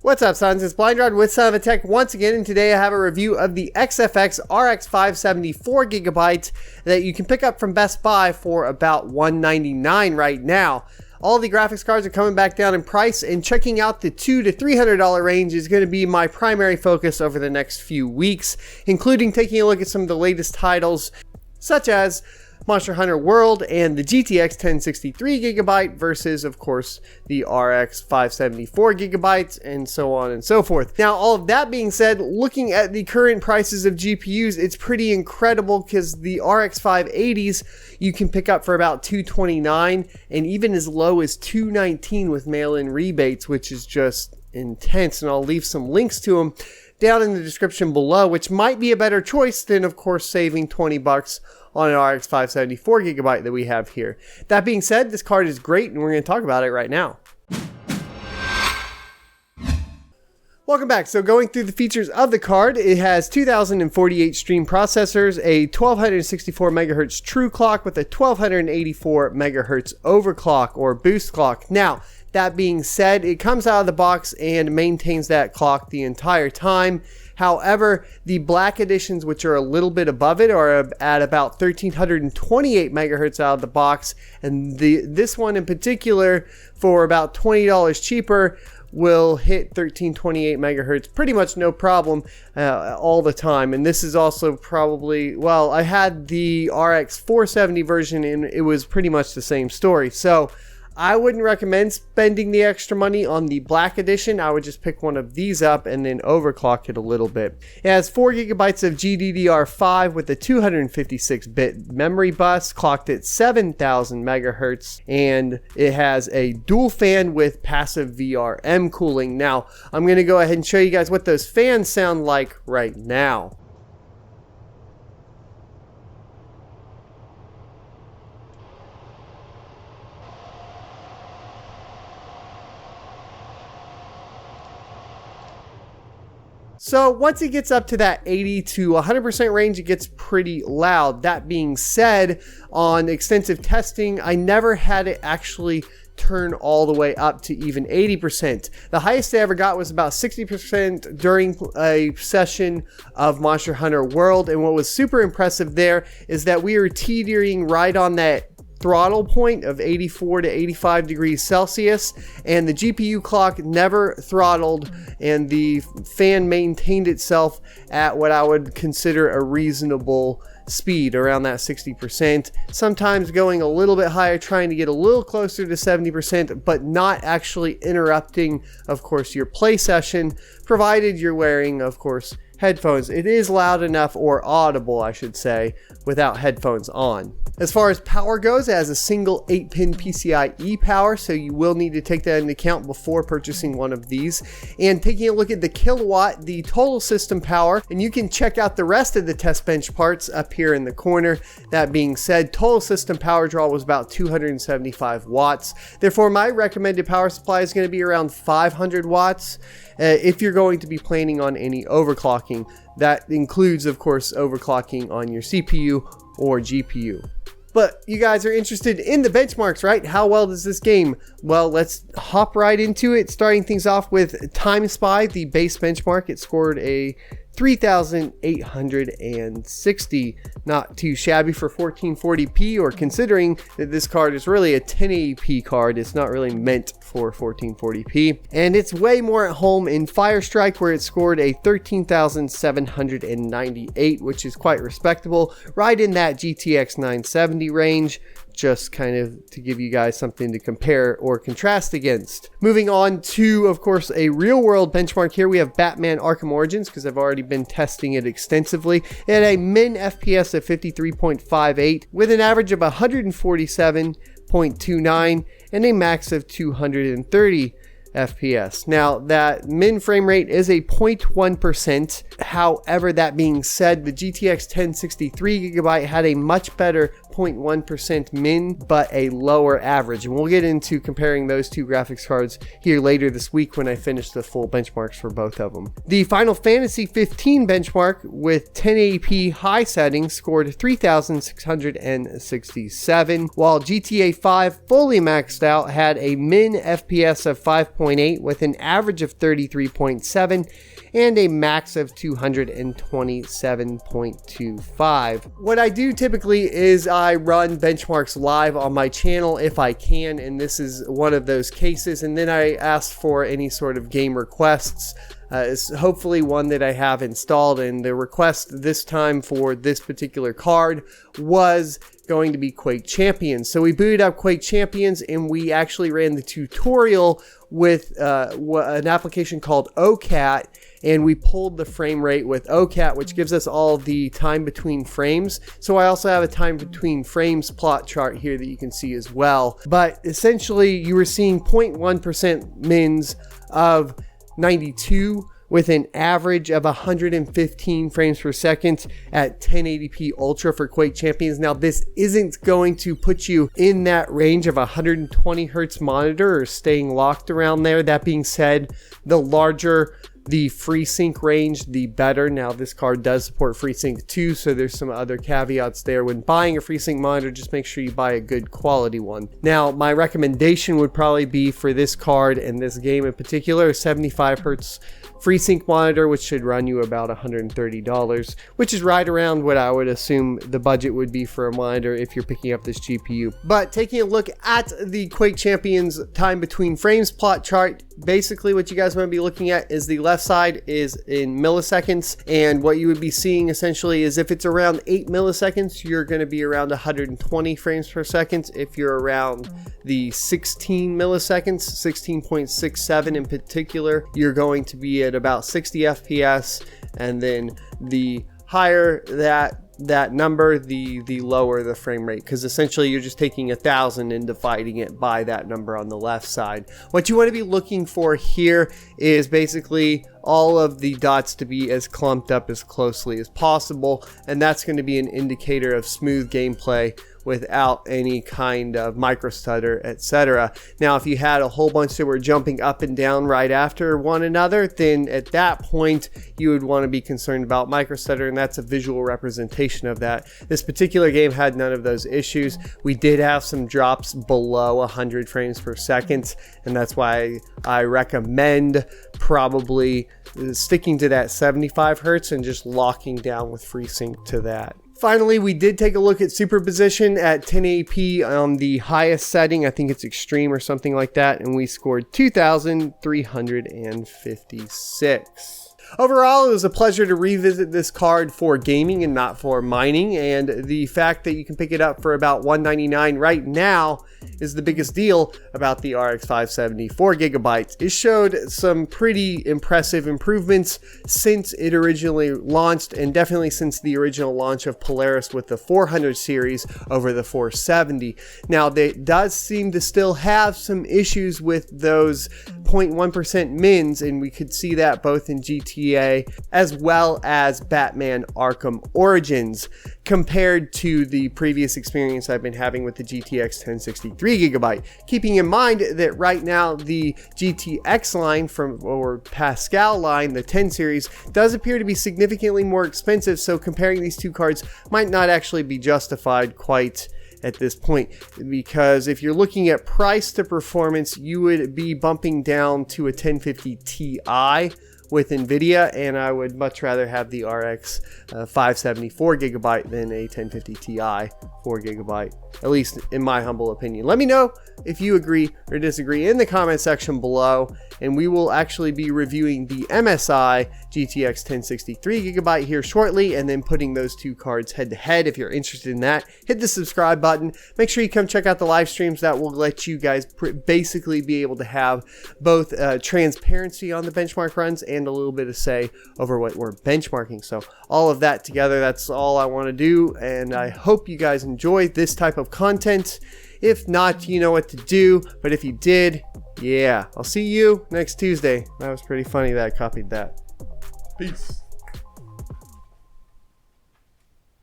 What's up, sons? It's Blind Rod with Son of a Tech once again, and today I have a review of the XFX RX 574GB that you can pick up from Best Buy for about $199 right now. All the graphics cards are coming back down in price, and checking out the $200 to $300 range is going to be my primary focus over the next few weeks, including taking a look at some of the latest titles, such as Monster Hunter World and the GTX 1063GB versus, of course, the RX 574GB, and so on and so forth. Now, all of that being said, looking at the current prices of GPUs, it's pretty incredible because the RX 580s you can pick up for about $229 and even as low as $219 with mail-in rebates, which is just intense, and I'll leave some links to them down in the description below, which might be a better choice than, of course, saving $20 on an RX 574GB that we have here. That being said, this card is great, and we're going to talk about it right now. Welcome back. So going through the features of the card, it has 2048 stream processors, a 1264 MHz true clock with a 1284 MHz overclock or boost clock. Now, that being said, it comes out of the box and maintains that clock the entire time. However, the black editions, which are a little bit above it, are at about 1328 megahertz out of the box, and this one in particular, for about $20 cheaper, will hit 1328 megahertz pretty much no problem all the time. And this is also probably, well, I had the RX 470 version and it was pretty much the same story. So I wouldn't recommend spending the extra money on the black edition. I would just pick one of these up and then overclock it a little bit. It has 4GB of GDDR5 with a 256-bit memory bus, clocked at 7,000 megahertz, and it has a dual fan with passive VRM cooling. Now, I'm going to go ahead and show you guys what those fans sound like right now. So once it gets up to that 80 to 100% range, it gets pretty loud. That being said, on extensive testing, I never had it actually turn all the way up to even 80%. The highest I ever got was about 60% during a session of Monster Hunter World, and what was super impressive there is that we were teetering right on that throttle point of 84 to 85 degrees Celsius, and the GPU clock never throttled, and the fan maintained itself at what I would consider a reasonable speed, around that 60%, sometimes going a little bit higher, trying to get a little closer to 70%, but not actually interrupting, of course, your play session, provided you're wearing, of course, headphones. It is loud enough, or audible, I should say, without headphones on. As far as power goes, it has a single 8-pin PCIe power, so you will need to take that into account before purchasing one of these. And taking a look at the kilowatt, the total system power, and you can check out the rest of the test bench parts up here in the corner. That being said, total system power draw was about 275 watts. Therefore, my recommended power supply is going to be around 500 watts if you're going to be planning on any overclocking. That includes, of course, overclocking on your CPU or GPU. But you guys are interested in the benchmarks, right? How well does this game? Well, let's hop right into it. Starting things off with Time Spy, the base benchmark. It scored a 3,860. Not too shabby for 1440p, or considering that this card is really a 1080p card, it's not really meant for 1440p. And it's way more at home in Firestrike, where it scored a 13,798, which is quite respectable, right in that GTX 970 range. Just kind of to give you guys something to compare or contrast against. Moving on to, of course, a real world benchmark here. We have Batman Arkham Origins, because I've already been testing it extensively. It had a min FPS of 53.58 with an average of 147.29 and a max of 230 FPS. Now, that min frame rate is a 0.1%. However, that being said, the GTX 1063GB had a much better 0.1% min, but a lower average. And we'll get into comparing those two graphics cards here later this week when I finish the full benchmarks for both of them. The Final Fantasy 15 benchmark with 1080p high settings scored 3,667, while GTA 5 fully maxed out had a min FPS of 5.8 with an average of 33.7 and a max of 227.25. What I do typically is I run benchmarks live on my channel if I can, and this is one of those cases, and then I ask for any sort of game requests. It's hopefully one that I have installed, and the request this time for this particular card was going to be Quake Champions. So we booted up Quake Champions, and we actually ran the tutorial with an application called OCAT, and we pulled the frame rate with OCAT, which gives us all the time between frames. So I also have a time between frames plot chart here that you can see as well. But essentially, you were seeing 0.1% mins of 92 with an average of 115 frames per second at 1080p Ultra for Quake Champions. Now, this isn't going to put you in that range of 120 hertz monitor or staying locked around there. That being said, the larger the FreeSync range, the better. Now, this card does support FreeSync too, so there's some other caveats there. When buying a FreeSync monitor, just make sure you buy a good quality one. Now, my recommendation would probably be for this card and this game in particular, a 75 hertz FreeSync monitor, which should run you about $130, which is right around what I would assume the budget would be for a monitor if you're picking up this GPU. But taking a look at the Quake Champions time between frames plot chart, basically what you guys want to be looking at is the left side is in milliseconds, and what you would be seeing essentially is if it's around 8 milliseconds, you're going to be around 120 frames per second. If you're around the 16 milliseconds, 16.67 in particular, you're going to be at about 60 FPS, and then the higher that number, the lower the frame rate, because essentially you're just taking 1,000 and dividing it by that number on the left side. What you want to be looking for here is basically all of the dots to be as clumped up as closely as possible, and that's going to be an indicator of smooth gameplay without any kind of micro stutter, etc. Now, if you had a whole bunch that were jumping up and down right after one another, then at that point you would want to be concerned about micro stutter, and that's a visual representation of that. This particular game had none of those issues. We did have some drops below 100 frames per second, and that's why I recommend probably sticking to that 75 hertz and just locking down with FreeSync to that. Finally, we did take a look at Superposition at 1080p on the highest setting. I think it's extreme or something like that, and we scored 2,356. Overall, it was a pleasure to revisit this card for gaming and not for mining, and the fact that you can pick it up for about $199 right now is the biggest deal about the RX 570 4GB. It showed some pretty impressive improvements since it originally launched, and definitely since the original launch of Polaris with the 400 series over the 470. Now, they does seem to still have some issues with those 0.1% mins, and we could see that both in GTA as well as Batman Arkham Origins compared to the previous experience I've been having with the GTX 1063GB. Keeping in mind that right now the GTX line or Pascal line, the 10 series, does appear to be significantly more expensive, so comparing these two cards might not actually be justified quite at this point, because if you're looking at price to performance, you would be bumping down to a 1050 Ti with NVIDIA, and I would much rather have the RX 570 4GB than a 1050 Ti 4GB, at least in my humble opinion. Let me know if you agree or disagree in the comment section below, and we will actually be reviewing the MSI GTX 1063GB here shortly, and then putting those two cards head to head. If you're interested in that, hit the subscribe button. Make sure you come check out the live streams. That will let you guys basically be able to have both transparency on the benchmark runs and a little bit of say over what we're benchmarking. So all of that together, that's all I want to do, and I hope you guys enjoy this type of content. If not, you know what to do, but if you did, yeah, I'll see you next Tuesday. That was pretty funny that I copied that. Peace.